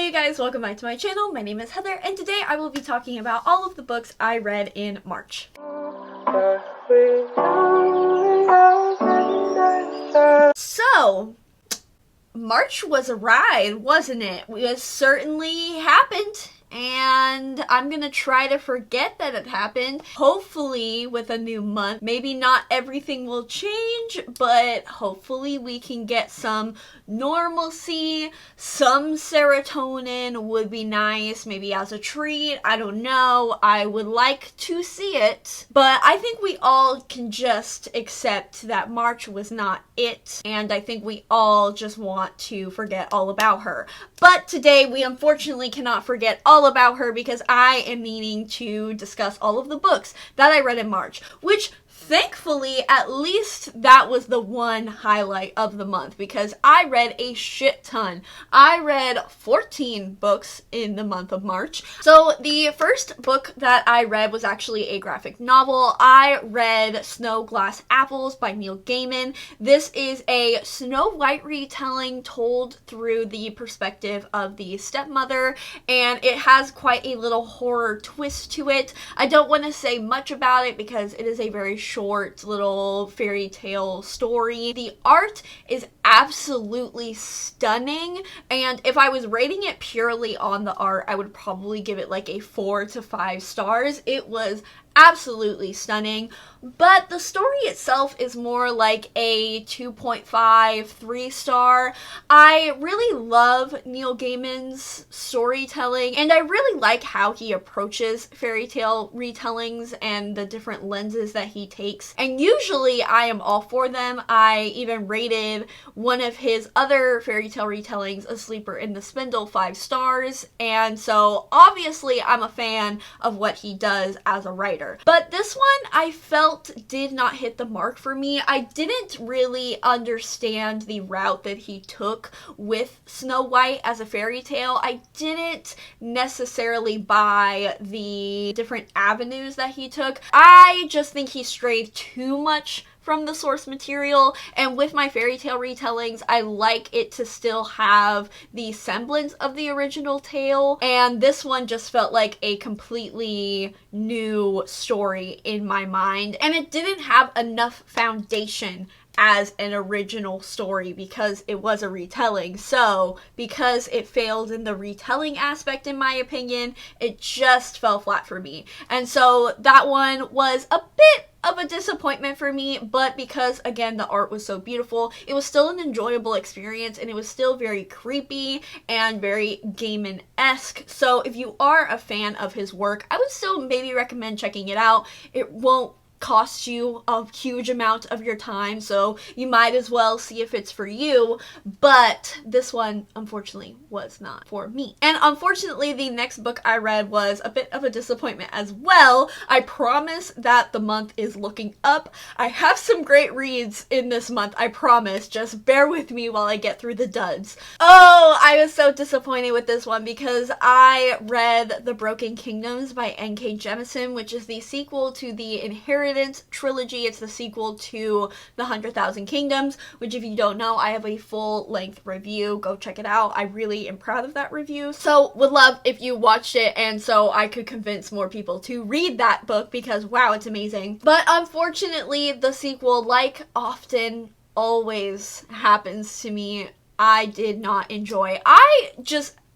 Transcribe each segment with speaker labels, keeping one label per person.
Speaker 1: you guys, welcome back to my channel. My name is Heather and today I will be talking about all of the books I read in March. So, March was a ride, wasn't it? It certainly happened. And I'm gonna try to forget that it happened. Hopefully with a new month, maybe not everything will change, but hopefully we can get some normalcy, some serotonin would be nice, maybe as a treat, I don't know. I would like to see it, but I think we all can just accept that March was not it, and I think we all just want to forget all about her. But today we unfortunately cannot forget all about her because I am meaning to discuss all of the books that I read in March, which thankfully, at least that was the one highlight of the month because I read a shit ton. I read 14 books in the month of March. So the first book that I read was actually a graphic novel. I read Snow Glass Apples by Neil Gaiman. This is a Snow White retelling told through the perspective of the stepmother, and it has quite a little horror twist to it. I don't want to say much about it because it is a very short little fairy tale story. The art is absolutely stunning, and if I was rating it purely on the art, I would probably give it like a 4 to 5 stars. It was absolutely stunning, but the story itself is more like a 2.5, 3 star. I really love Neil Gaiman's storytelling, and I really like how he approaches fairy tale retellings and the different lenses that he takes, and usually I am all for them. I even rated one of his other fairy tale retellings, A Sleeper in the Spindle, 5 stars, and so obviously I'm a fan of what he does as a writer. But this one I felt did not hit the mark for me. I didn't really understand the route that he took with Snow White as a fairy tale. I didn't necessarily buy the different avenues that he took. I just think he strayed too much from the source material, and with my fairy tale retellings, I like it to still have the semblance of the original tale, and this one just felt like a completely new story in my mind, and it didn't have enough foundation as an original story because it was a retelling. So because it failed in the retelling aspect, in my opinion, it just fell flat for me. And so that one was a bit of a disappointment for me, but because again the art was so beautiful, it was still an enjoyable experience, and it was still very creepy and very Gaiman-esque. So if you are a fan of his work, I would still maybe recommend checking it out. It won't cost you a huge amount of your time, so you might as well see if it's for you, but this one unfortunately was not for me. And unfortunately the next book I read was a bit of a disappointment as well. I promise that the month is looking up. I have some great reads in this month, I promise. Just bear with me while I get through the duds. Oh, I was so disappointed with this one because I read The Broken Kingdoms by N.K. Jemisin, which is the sequel to the Inheritance trilogy. It's the sequel to The 100,000 Kingdoms, which if you don't know, I have a full-length review. Go check it out. I really am proud of that review. So would love if you watched it, and so I could convince more people to read that book because wow, it's amazing. But unfortunately, the sequel, like often always happens to me, I did not enjoy.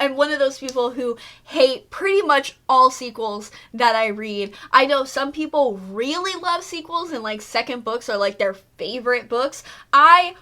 Speaker 1: I'm one of those people who hate pretty much all sequels that I read. I know some people really love sequels and like second books are like their favorite books. I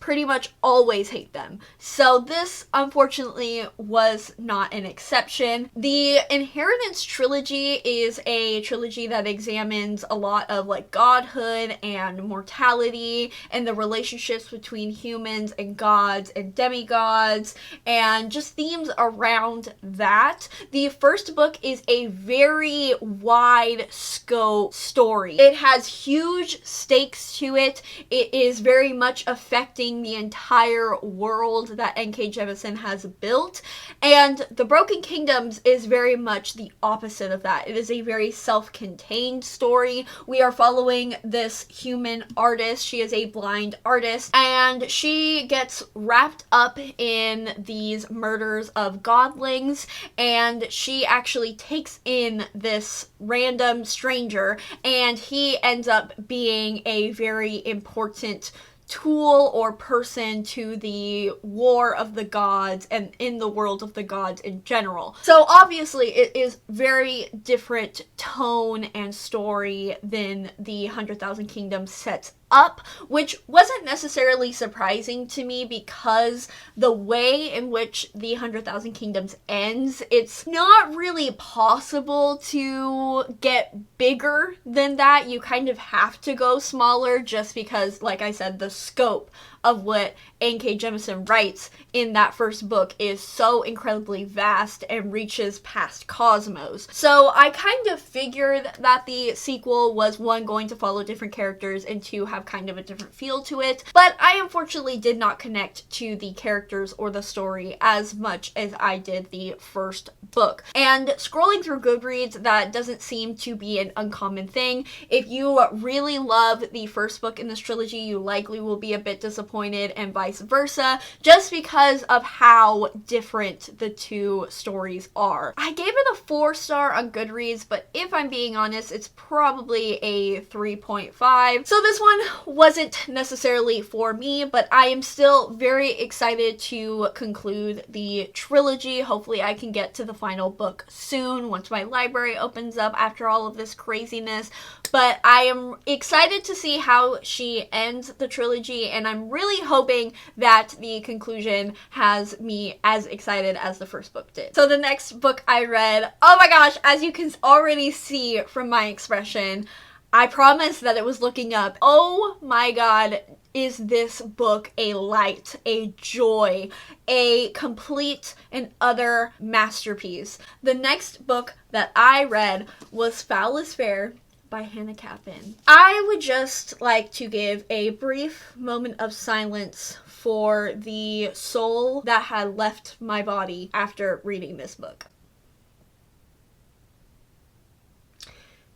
Speaker 1: pretty much always hate them. So this unfortunately was not an exception. The Inheritance trilogy is a trilogy that examines a lot of like godhood and mortality and the relationships between humans and gods and demigods and just themes around that. The first book is a very wide scope story. It has huge stakes to it. It is very much much affecting the entire world that N.K. Jemisin has built. And The Broken Kingdoms is very much the opposite of that. It is a very self-contained story. We are following this human artist. She is a blind artist, and she gets wrapped up in these murders of godlings, and she actually takes in this random stranger, and he ends up being a very important tool or person to the war of the gods and in the world of the gods in general. So obviously it is very different tone and story than the 100,000 Kingdoms sets up, which wasn't necessarily surprising to me because the way in which the 100,000 Kingdoms ends, it's not really possible to get bigger than that. You kind of have to go smaller just because, like I said, the scope of what N.K. Jemisin writes in that first book is so incredibly vast and reaches past cosmos. So I kind of figured that the sequel was, one, going to follow different characters, and two, have kind of a different feel to it. But I unfortunately did not connect to the characters or the story as much as I did the first book. And scrolling through Goodreads, that doesn't seem to be an uncommon thing. If you really love the first book in this trilogy, you likely will be a bit disappointed, and vice versa, just because of how different the two stories are. I gave it a 4-star on Goodreads, but if I'm being honest, it's probably a 3.5. So this one wasn't necessarily for me, but I am still very excited to conclude the trilogy. Hopefully I can get to the final book soon once my library opens up after all of this craziness. But I am excited to see how she ends the trilogy, and I'm really hoping that the conclusion has me as excited as the first book did. So the next book I read, oh my gosh, as you can already see from my expression, I promised that it was looking up. Oh my god, is this book a light, a joy, a complete and utter masterpiece. The next book that I read was Foul is Fair by Hannah Capin. I would just like to give a brief moment of silence for the soul that had left my body after reading this book.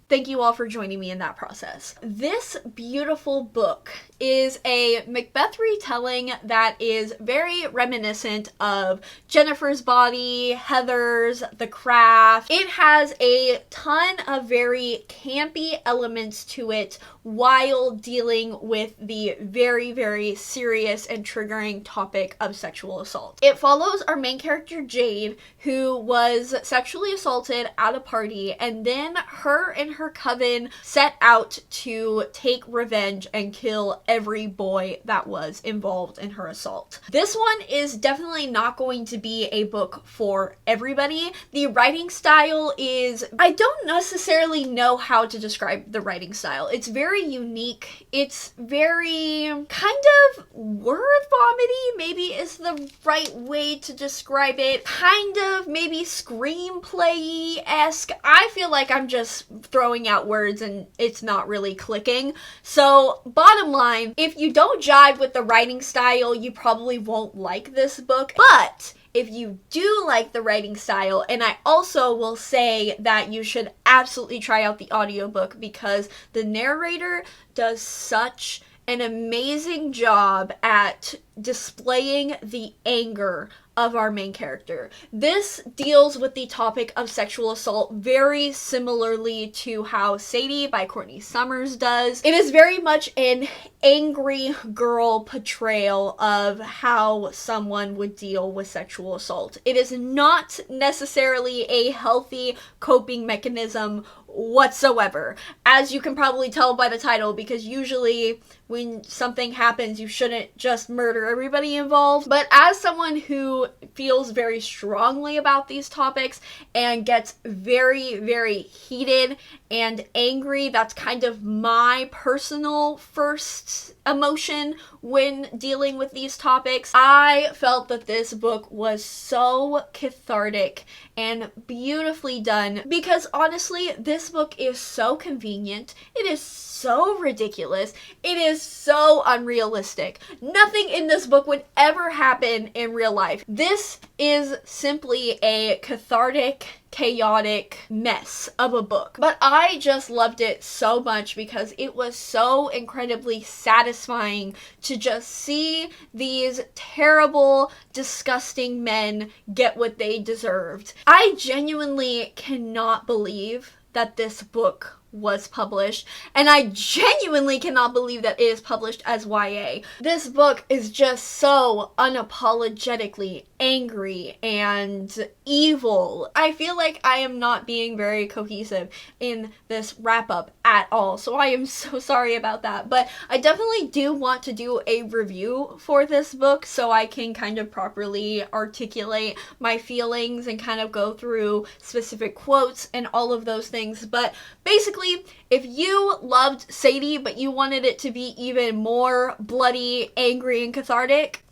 Speaker 1: Thank you all for joining me in that process. This beautiful book is a Macbeth retelling that is very reminiscent of Jennifer's Body, Heather's, The Craft. It has a ton of very campy elements to it while dealing with the very, very serious and triggering topic of sexual assault. It follows our main character Jade, who was sexually assaulted at a party, and then her and her coven set out to take revenge and kill every boy that was involved in her assault. This one is definitely not going to be a book for everybody. The writing style is, I don't necessarily know how to describe the writing style. It's very unique. It's very kind of word vomity, maybe is the right way to describe it. Kind of maybe screenplay-esque. I feel like I'm just throwing out words and it's not really clicking. So bottom line, if you don't jive with the writing style, you probably won't like this book. But if you do like the writing style, and I also will say that you should absolutely try out the audiobook because the narrator does such an amazing job at displaying the anger of our main character. This deals with the topic of sexual assault very similarly to how Sadie by Courtney Summers does. It is very much an angry girl portrayal of how someone would deal with sexual assault. It is not necessarily a healthy coping mechanism whatsoever, as you can probably tell by the title, because usually when something happens, you shouldn't just murder everybody involved. But as someone who feels very strongly about these topics and gets very, very heated and angry, that's kind of my personal first emotion when dealing with these topics. I felt that this book was so cathartic and beautifully done because honestly, this this book is so convenient. It is so ridiculous. It is so unrealistic. Nothing in this book would ever happen in real life. This is simply a cathartic, chaotic mess of a book. But I just loved it so much because it was so incredibly satisfying to just see these terrible, disgusting men get what they deserved. I genuinely cannot believe that this book was published, and I genuinely cannot believe that it is published as YA. This book is just so unapologetically angry and evil. I feel like I am not being very cohesive in this wrap-up at all, so I am so sorry about that, but I definitely do want to do a review for this book so I can kind of properly articulate my feelings and kind of go through specific quotes and all of those things. But basically, if you loved Sadie but you wanted it to be even more bloody, angry, and cathartic,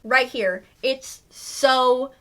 Speaker 1: right here. It's so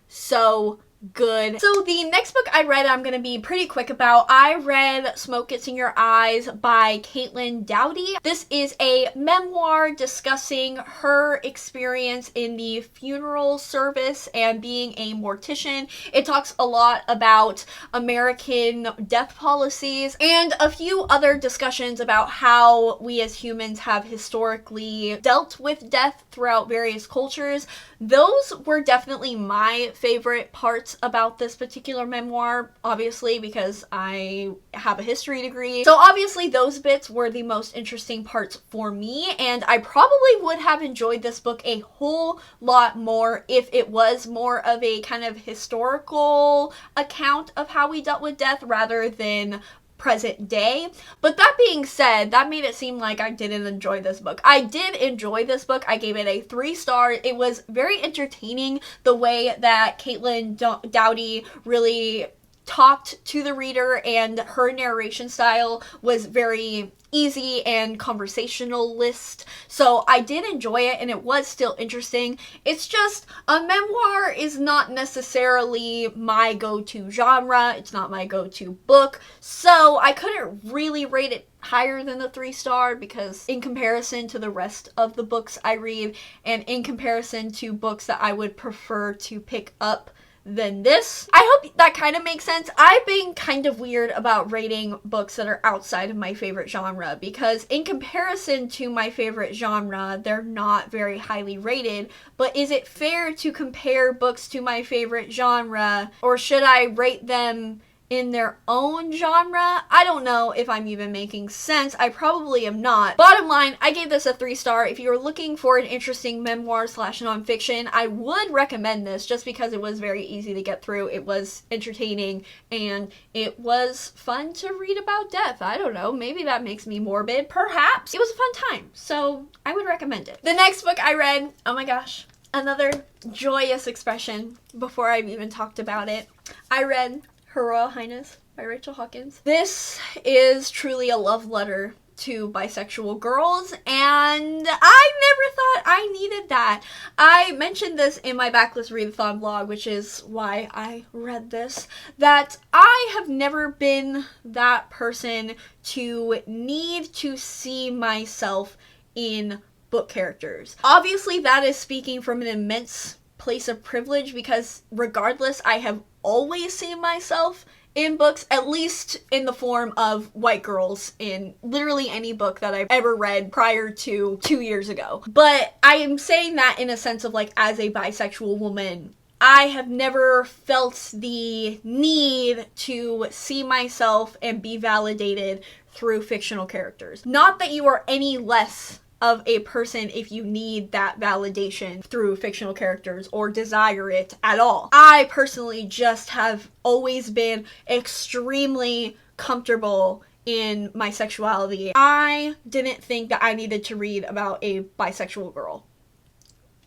Speaker 1: good. So the next book I read, I'm going to be pretty quick about. I read Smoke Gets in Your Eyes by Caitlin Doughty. This is a memoir discussing her experience in the funeral service and being a mortician. It talks a lot about American death policies and a few other discussions about how we as humans have historically dealt with death throughout various cultures. Those were definitely my favorite parts about this particular memoir, obviously, because I have a history degree. So obviously those bits were the most interesting parts for me, and I probably would have enjoyed this book a whole lot more if it was more of a kind of historical account of how we dealt with death rather than present day. But that being said, that made it seem like I didn't enjoy this book. I did enjoy this book. I gave it a 3 stars. It was very entertaining the way that Caitlin Doughty really talked to the reader, and her narration style was very easy and conversationalist. So I did enjoy it and it was still interesting. It's just a memoir is not necessarily my go-to genre. It's not my go-to book. So I couldn't really rate it higher than the 3-star because in comparison to the rest of the books I read and in comparison to books that I would prefer to pick up than this. I hope that kind of makes sense. I've been kind of weird about rating books that are outside of my favorite genre because in comparison to my favorite genre, they're not very highly rated. But is it fair to compare books to my favorite genre, or should I rate them in their own genre? I don't know if I'm even making sense. I probably am not. Bottom line, I gave this a 3-star. If you're looking for an interesting memoir / nonfiction, I would recommend this just because it was very easy to get through. It was entertaining and it was fun to read about death. I don't know, maybe that makes me morbid. Perhaps. It was a fun time, so I would recommend it. The next book I read, oh my gosh, another joyous expression before I've even talked about it. I read Her Royal Highness by Rachel Hawkins. This is truly a love letter to bisexual girls, and I never thought I needed that. I mentioned this in my Backlist Readathon blog, which is why I read this, that I have never been that person to need to see myself in book characters. Obviously, that is speaking from an immense place of privilege because regardless, I have always seen myself in books, at least in the form of white girls in literally any book that I've ever read prior to 2 years ago. But I am saying that in a sense of like, as a bisexual woman, I have never felt the need to see myself and be validated through fictional characters. Not that you are any less of a person if you need that validation through fictional characters or desire it at all. I personally just have always been extremely comfortable in my sexuality. I didn't think that I needed to read about a bisexual girl.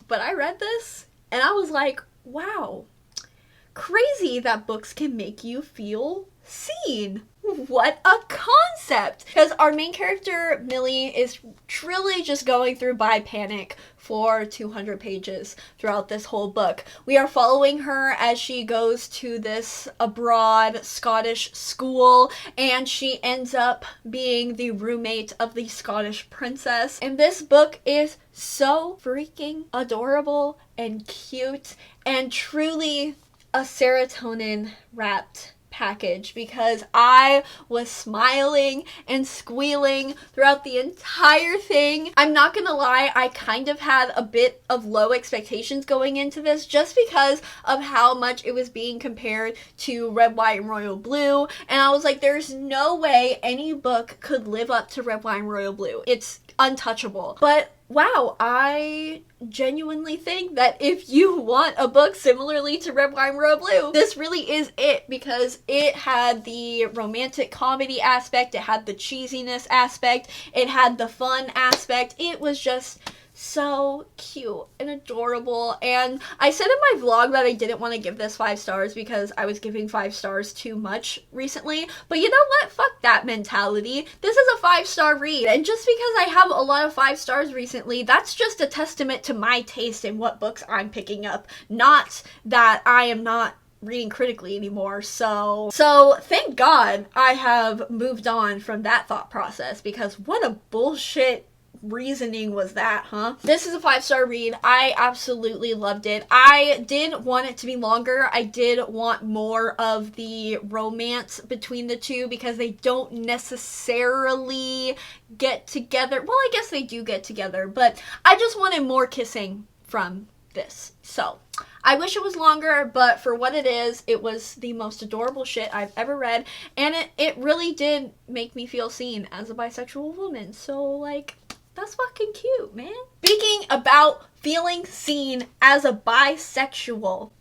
Speaker 1: But I read this and I was like, wow, crazy that books can make you feel seen. what a concept! Because our main character, Millie, is truly just going through bi panic for 200 pages throughout this whole book. We are following her as she goes to this abroad Scottish school, and she ends up being the roommate of the Scottish princess. And this book is so freaking adorable and cute and truly a serotonin wrapped package, because I was smiling and squealing throughout the entire thing. I'm not gonna lie, I kind of had a bit of low expectations going into this just because of how much it was being compared to Red, White, and Royal Blue, and I was like, there's no way any book could live up to Red, White, and Royal Blue. It's untouchable. But wow, I genuinely think that if you want a book similarly to Red, White, and Royal Blue, this really is it, because it had the romantic comedy aspect, it had the cheesiness aspect, it had the fun aspect. It was just so cute and adorable. And I said in my vlog that I didn't want to give this 5 stars because I was giving 5 stars too much recently, but you know what? Fuck that mentality. This is a 5-star read, and just because I have a lot of 5 stars recently, that's just a testament to my taste in what books I'm picking up, not that I am not reading critically anymore. So thank God I have moved on from that thought process, because what a bullshit reasoning was that, huh? This is a 5-star read. I absolutely loved it. I did want it to be longer. I did want more of the romance between the two, because they don't necessarily get together. Well, I guess they do get together, but I just wanted more kissing from this. So I wish it was longer, but for what it is, it was the most adorable shit I've ever read, and it really did make me feel seen as a bisexual woman. So, like, that's fucking cute, man. Speaking about feeling seen as a bisexual,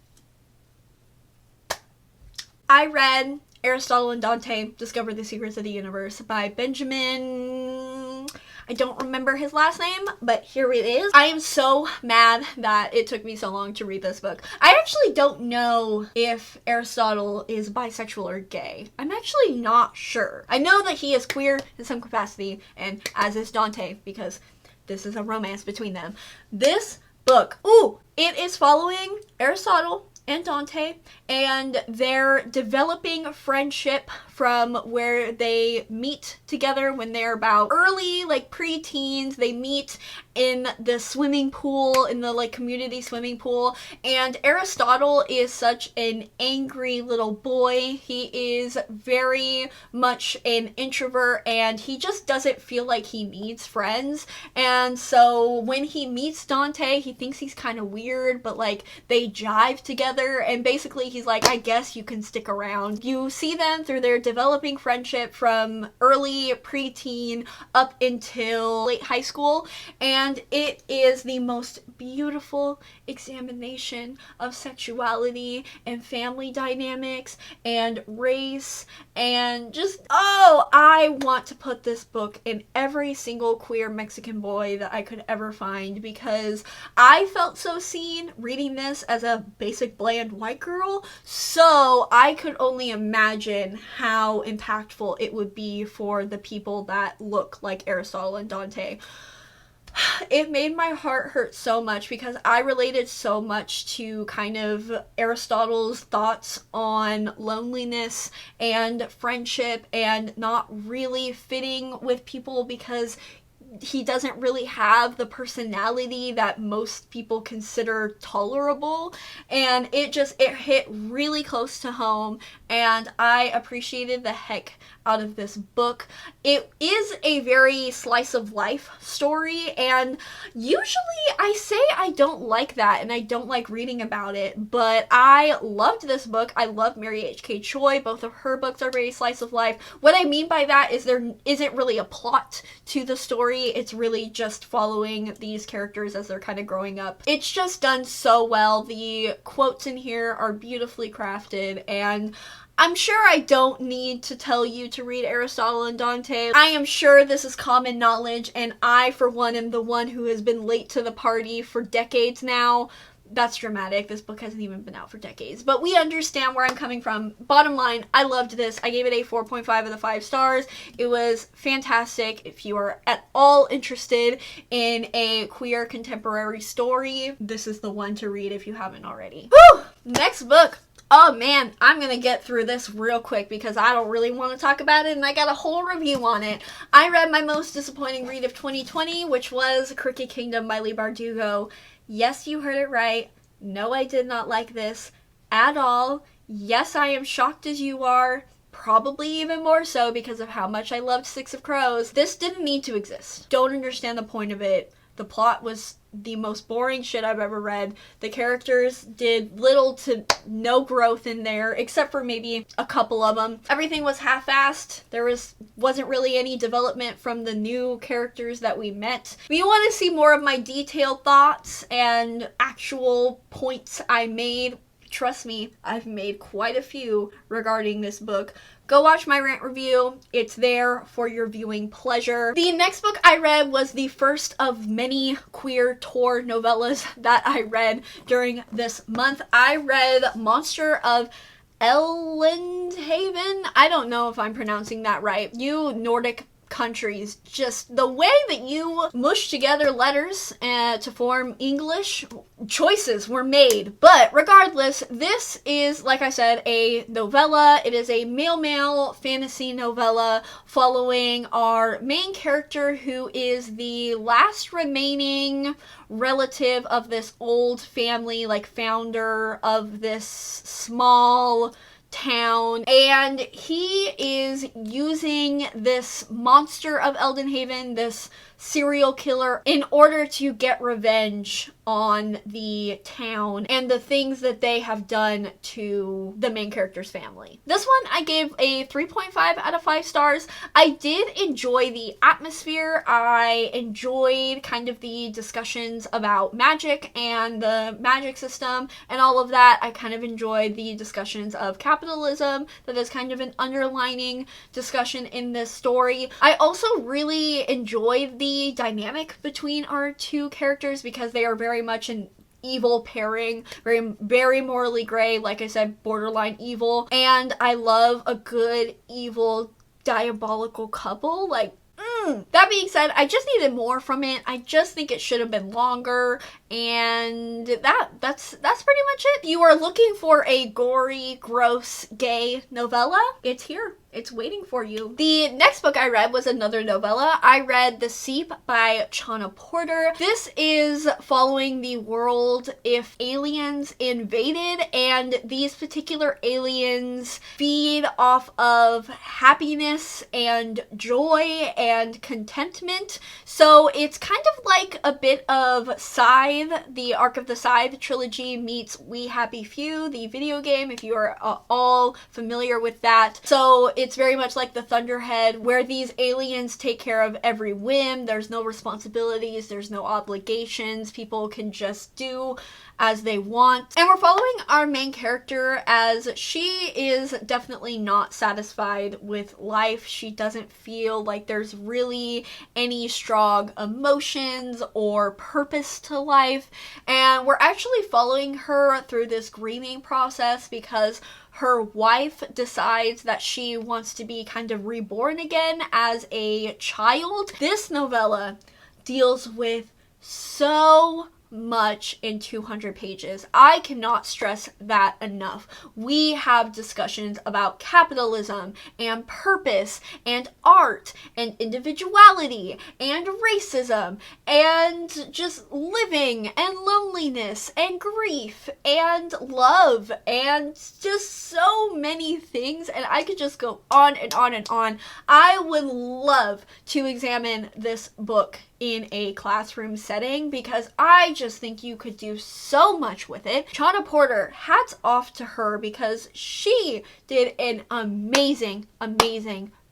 Speaker 1: I read Aristotle and Dante, Discover the Secrets of the Universe by Benjamin... I don't remember his last name, but here it is. I am so mad that it took me so long to read this book. I actually don't know if Aristotle is bisexual or gay. I'm actually not sure. I know that he is queer in some capacity, and as is Dante, because this is a romance between them. This book, ooh, it is following Aristotle and Dante and their developing friendship from where they meet together when they're about early, like pre-teens. They meet in the swimming pool, in the like community swimming pool, and Aristotle is such an angry little boy. He is very much an introvert, and he just doesn't feel like he needs friends. And so when he meets Dante, he thinks he's kind of weird, but like they jive together, and basically he's like, I guess you can stick around. You see them through their developing friendship from early preteen up until late high school, and it is the most beautiful examination of sexuality and family dynamics and race, and just, oh, I want to put this book in every single queer Mexican boy that I could ever find, because I felt so seen reading this as a basic bland white girl, so I could only imagine how impactful it would be for the people that look like Aristotle and Dante. It made my heart hurt so much, because I related so much to kind of Aristotle's thoughts on loneliness and friendship and not really fitting with people, because he doesn't really have the personality that most people consider tolerable, and it hit really close to home, and I appreciated the heck out of this book. It is a very slice of life story, and usually I say I don't like that and I don't like reading about it, but I loved this book. I love Mary H.K. Choi. Both of her books are very slice of life. What I mean by that is there isn't really a plot to the story. It's really just following these characters as they're kind of growing up. It's just done so well. The quotes in here are beautifully crafted, and I'm sure I don't need to tell you to read Aristotle and Dante. I am sure this is common knowledge, and I, for one, am the one who has been late to the party for decades now. That's dramatic. This book hasn't even been out for decades. But we understand where I'm coming from. Bottom line, I loved this. I gave it a 4.5 out of 5 stars. It was fantastic. If you are at all interested in a queer contemporary story, this is the one to read if you haven't already. Whew! Next book. Oh man, I'm gonna get through this real quick because I don't really want to talk about it and I got a whole review on it. I read my most disappointing read of 2020, which was Crooked Kingdom by Leigh Bardugo. Yes, you heard it right. No, I did not like this at all. Yes, I am shocked as you are. Probably even more so because of how much I loved Six of Crows. This didn't need to exist. Don't understand the point of it. The plot was the most boring shit I've ever read. The characters did little to no growth in there, except for maybe a couple of them. Everything was half-assed. There wasn't really any development from the new characters that we met. If you want to see more of my detailed thoughts and actual points I made, trust me, I've made quite a few regarding this book. Go watch my rant review. It's there for your viewing pleasure. The next book I read was the first of many queer Tor novellas that I read during this month. I read Monster of Elendhaven. I don't know if I'm pronouncing that right. You Nordic countries, just the way that you mush together letters to form English, choices were made. But regardless, this is, like I said, a novella. It is a male fantasy novella following our main character, who is the last remaining relative of this old family, like founder of this small town, and he is using this monster of Eldenhaven, this serial killer, in order to get revenge on the town and the things that they have done to the main character's family. This one I gave a 3.5 out of 5 stars. I did enjoy the atmosphere. I enjoyed kind of the discussions about magic and the magic system and all of that. I kind of enjoyed the discussions of capitalism. That is kind of an underlining discussion in this story. I also really enjoyed the dynamic between our two characters because they are very much an evil pairing, very morally gray, like I said, borderline evil, and I love a good evil diabolical couple. That being said, I just needed more from it. I just think it should have been longer, and that's pretty much it. If you are looking for a gory, gross, gay novella, it's here. It's waiting for you. The next book I read was another novella. I read The Seep by Chana Porter. This is following the world if aliens invaded, and these particular aliens feed off of happiness and joy and contentment. So it's kind of like a bit of Scythe, the Arc of the Scythe trilogy meets We Happy Few, the video game, if you are all familiar with that. So it's very much like the Thunderhead, where these aliens take care of every whim. There's no responsibilities, there's no obligations. People can just do as they want. And we're following our main character as she is definitely not satisfied with life. She doesn't feel like there's really any strong emotions or purpose to life. And we're actually following her through this grieving process because her wife decides that she wants to be kind of reborn again as a child. This novella deals with so much in 200 pages. I cannot stress that enough. We have discussions about capitalism and purpose and art and individuality and racism and just living and loneliness and grief and love and just so many things, and I could just go on and on and on. I would love to examine this book in a classroom setting because I just think you could do so much with it. Chana Porter, hats off to her because she did an amazing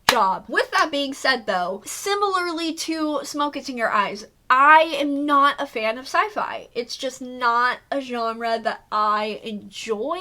Speaker 1: job. With that being said though, similarly to Smoke It's in Your Eyes, I am not a fan of sci-fi. It's just not a genre that I enjoy.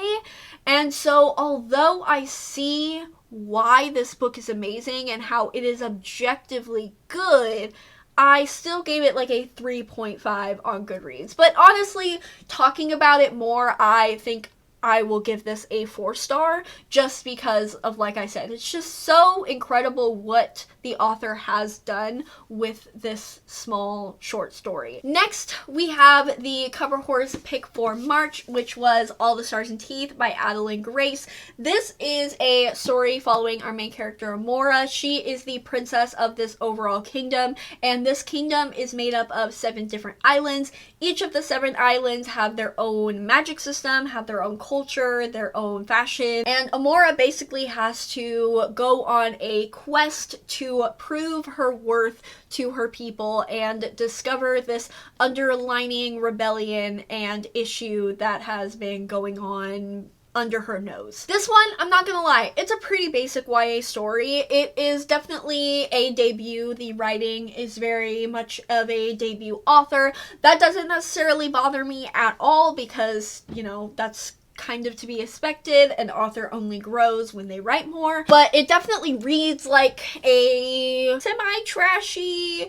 Speaker 1: And so although I see why this book is amazing and how it is objectively good, I still gave it like a 3.5 on Goodreads. But honestly, talking about it more, I think I will give this a 4-star just because of, like I said, it's just so incredible what the author has done with this small short story. Next, we have the cover horse pick for March, which was All the Sarsen Teeth by Adeline Grace. This is a story following our main character, Amora. She is the princess of this overall kingdom, and this kingdom is made up of 7 different islands. Each of the 7 islands have their own magic system, have their own culture, their own fashion, and Amora basically has to go on a quest to prove her worth to her people and discover this underlining rebellion and issue that has been going on under her nose. This one, I'm not gonna lie, it's a pretty basic YA story. It is definitely a debut. The writing is very much of a debut author. That doesn't necessarily bother me at all because, you know, that's kind of to be expected. An author only grows when they write more, but it definitely reads like a semi-trashy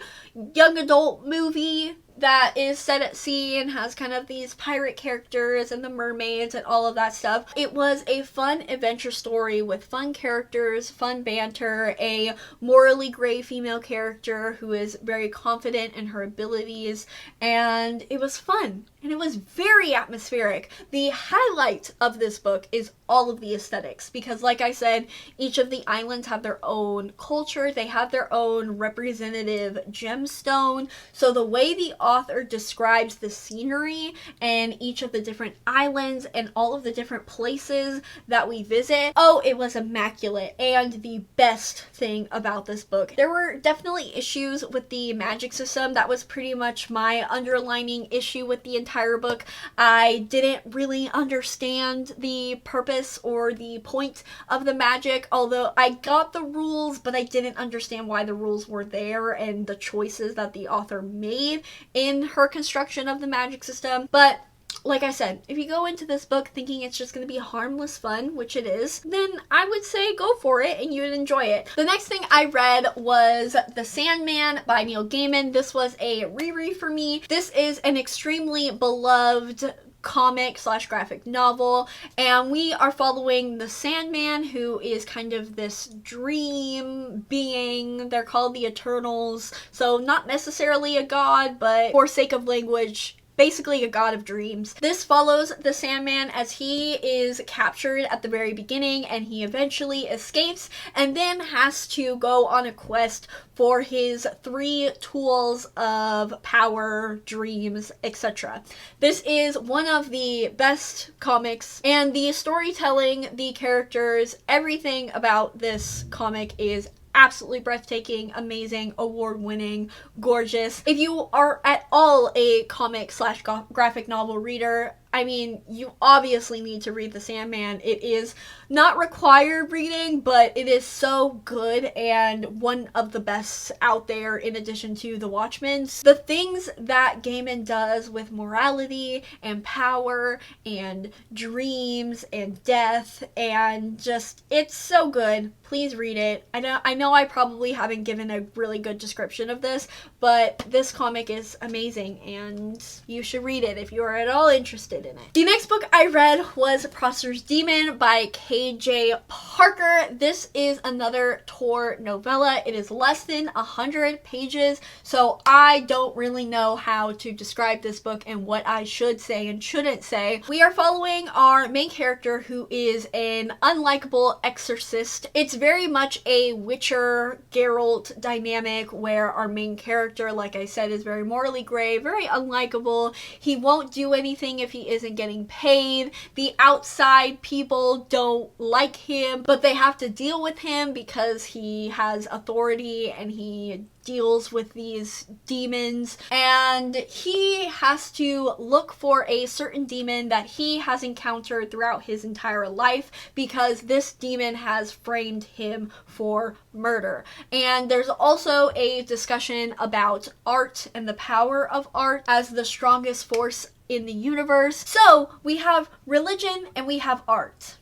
Speaker 1: young adult movie that is set at sea and has kind of these pirate characters and the mermaids and all of that stuff. It was a fun adventure story with fun characters, fun banter, a morally gray female character who is very confident in her abilities, and it was fun. And it was very atmospheric. The highlight of this book is all of the aesthetics because, like I said, each of the islands have their own culture. They have their own representative gemstone. So the way the author describes the scenery and each of the different islands and all of the different places that we visit, oh, it was immaculate. And the best thing about this book, there were definitely issues with the magic system. That was pretty much my underlining issue with the entire book. I didn't really understand the purpose or the point of the magic, although I got the rules, but I didn't understand why the rules were there and the choices that the author made in her construction of the magic system. But like I said, if you go into this book thinking it's just going to be harmless fun, which it is, then I would say go for it and you would enjoy it. The next thing I read was The Sandman by Neil Gaiman. This was a reread for me. This is an extremely beloved comic / graphic novel, and we are following the Sandman, who is kind of this dream being. They're called the Eternals, so not necessarily a god, but for sake of language, basically a god of dreams. This follows the Sandman as he is captured at the very beginning and he eventually escapes and then has to go on a quest for his 3 tools of power, dreams, etc. This is one of the best comics, and the storytelling, the characters, everything about this comic is absolutely breathtaking, amazing, award-winning, gorgeous. If you are at all a comic / graphic novel reader, I mean, you obviously need to read The Sandman. It is not required reading, but it is so good and one of the best out there in addition to The Watchmen's. The things that Gaiman does with morality and power and dreams and death and just, it's so good. Please read it. I know I probably haven't given a really good description of this, but this comic is amazing and you should read it if you are at all interested in it. The next book I read was Prosper's Demon by K.J. Parker. This is another Tor novella. It is less than 100 pages, so I don't really know how to describe this book and what I should say and shouldn't say. We are following our main character, who is an unlikable exorcist. It's very much a Witcher Geralt dynamic where our main character, like I said, is very morally gray, very unlikable. He won't do anything if he isn't getting paid. The outside people don't like him, but they have to deal with him because he has authority and he deals with these demons, and he has to look for a certain demon that he has encountered throughout his entire life because this demon has framed him for murder. And there's also a discussion about art and the power of art as the strongest force in the universe. So we have religion and we have art.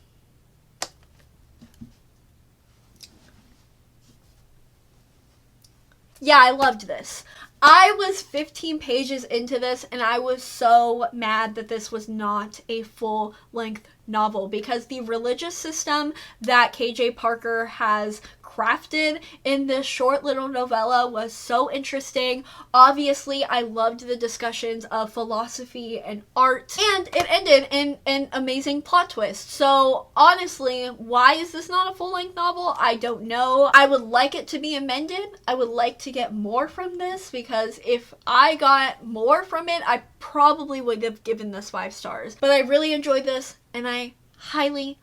Speaker 1: Yeah, I loved this. I was 15 pages into this and I was so mad that this was not a full-length novel, because the religious system that KJ Parker has crafted in this short little novella was so interesting. Obviously, I loved the discussions of philosophy and art, and it ended in an amazing plot twist. So honestly, why is this not a full-length novel? I don't know. I would like it to be amended. I would like to get more from this, because if I got more from it, I probably would have given this 5 stars. But I really enjoyed this, and I highly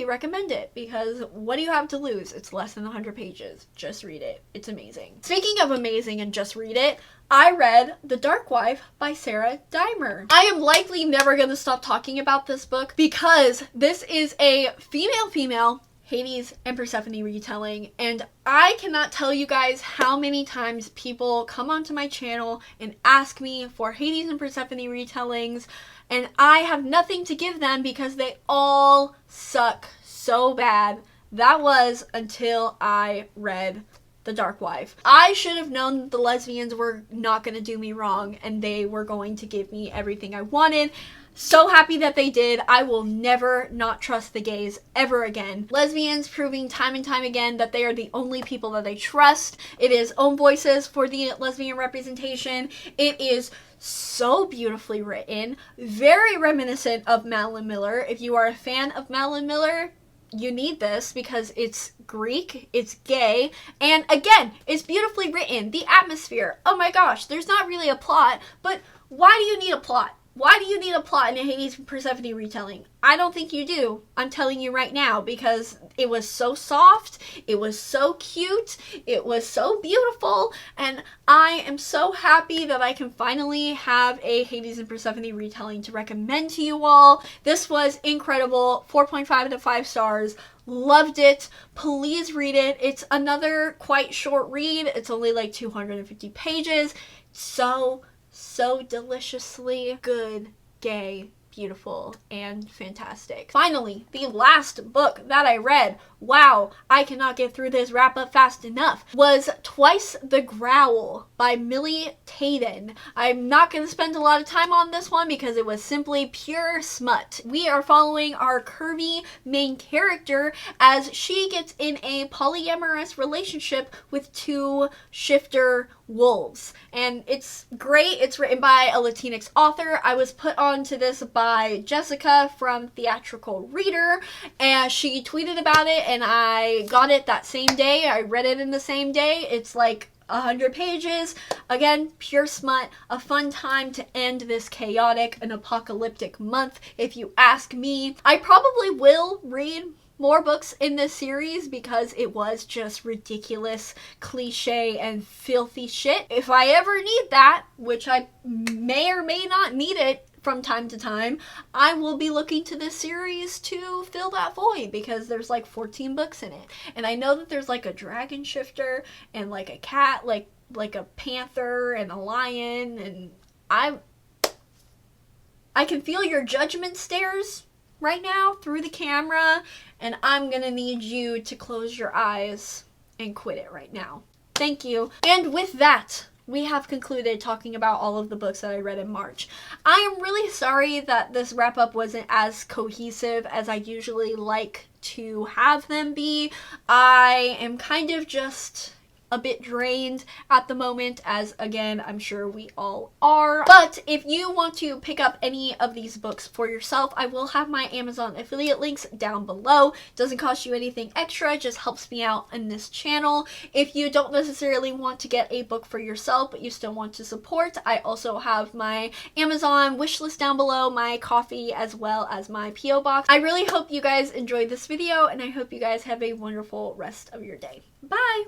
Speaker 1: recommend it, because what do you have to lose? It's less than 100 pages. Just read it. It's amazing. Speaking of amazing and just read it, I read The Dark Wife by Sarah Dimer. I am likely never going to stop talking about this book, because this is a female Hades and Persephone retelling, and I cannot tell you guys how many times people come onto my channel and ask me for Hades and Persephone retellings, and I have nothing to give them because they all suck so bad. That was until I read The Dark Wife. I should have known that the lesbians were not going to do me wrong, and they were going to give me everything I wanted. So happy that they did. I will never not trust the gays ever again. Lesbians proving time and time again that they are the only people that they trust. It is Own Voices for the lesbian representation. It is so beautifully written. Very reminiscent of Madeline Miller. If you are a fan of Madeline Miller, you need this, because it's Greek, it's gay, and again, it's beautifully written. The atmosphere. Oh my gosh, there's not really a plot, but why do you need a plot? Why do you need a plot in a Hades and Persephone retelling? I don't think you do. I'm telling you right now, because it was so soft, it was so cute, it was so beautiful, and I am so happy that I can finally have a Hades and Persephone retelling to recommend to you all. This was incredible. 4.5 out of 5 stars. Loved it. Please read it. It's another quite short read. It's only like 250 pages. So deliciously good, gay, beautiful, and fantastic. Finally, the last book that I read, wow, I cannot get through this wrap up fast enough, was Twice the Growl by Millie Taden. I'm not going to spend a lot of time on this one because it was simply pure smut. We are following our curvy main character as she gets in a polyamorous relationship with 2 shifter wolves, and it's great. It's written by a Latinx author. I was put onto this by Jessica from Theatrical Reader, and she tweeted about it, and I got it that same day. I read it in the same day. It's like 100 pages. Again, pure smut. A fun time to end this chaotic and apocalyptic month, if you ask me. I probably will read more books in this series because it was just ridiculous, cliche, and filthy shit. If I ever need that, which I may or may not need it from time to time, I will be looking to this series to fill that void, because there's like 14 books in it. And I know that there's like a dragon shifter and like a cat, like a panther and a lion, and I can feel your judgment stares right now through the camera, and I'm gonna need you to close your eyes and quit it right now. Thank you. And with that, we have concluded talking about all of the books that I read in March. I am really sorry that this wrap up wasn't as cohesive as I usually like to have them be. I am kind of just a bit drained at the moment, as again, I'm sure we all are. But if you want to pick up any of these books for yourself, I will have my Amazon affiliate links down below. Doesn't cost you anything extra, it just helps me out in this channel. If you don't necessarily want to get a book for yourself, but you still want to support, I also have my Amazon wishlist down below, my coffee, as well as my P.O. box. I really hope you guys enjoyed this video, and I hope you guys have a wonderful rest of your day. Bye!